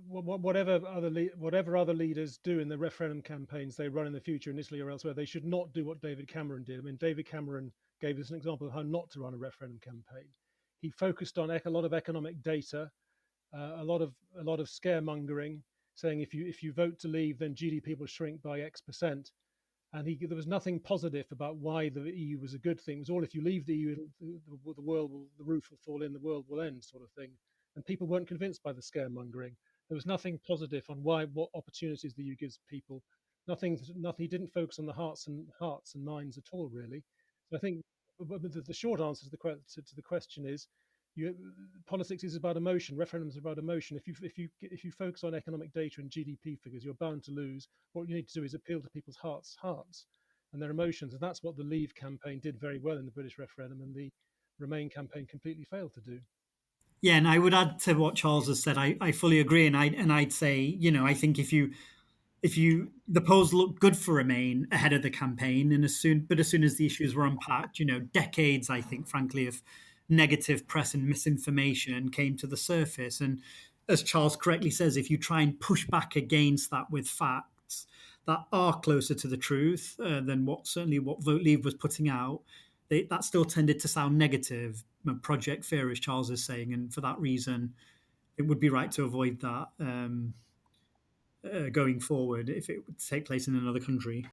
whatever other leaders do in the referendum campaigns they run in the future in Italy or elsewhere, they should not do what David Cameron did. I mean, David Cameron gave us an example of how not to run a referendum campaign. He focused on a lot of economic data, a lot of scaremongering, saying if you vote to leave, then GDP will shrink by X percent. And there was nothing positive about why the EU was a good thing. It was all, if you leave the EU, the roof will fall in, the world will end, sort of thing. And people weren't convinced by the scaremongering. There was nothing positive on what opportunities the EU gives people. Nothing. He didn't focus on the hearts and minds at all, really. So I think the short answer to the question is, politics is about emotion. Referendums are about emotion. If you focus on economic data and GDP figures, you're bound to lose. What you need to do is appeal to people's hearts and their emotions, and that's what the Leave campaign did very well in the British referendum, and the Remain campaign completely failed to do. Yeah, and I would add to what Charles has said. I fully agree, and I'd say, I think if you the polls looked good for Remain ahead of the campaign, and as soon as the issues were unpacked, decades, I think, frankly, of negative press and misinformation came to the surface. And as Charles correctly says, if you try and push back against that with facts that are closer to the truth than what Vote Leave was putting out, that still tended to sound negative. Project Fear, as Charles is saying, and for that reason, it would be right to avoid that going forward if it would take place in another country.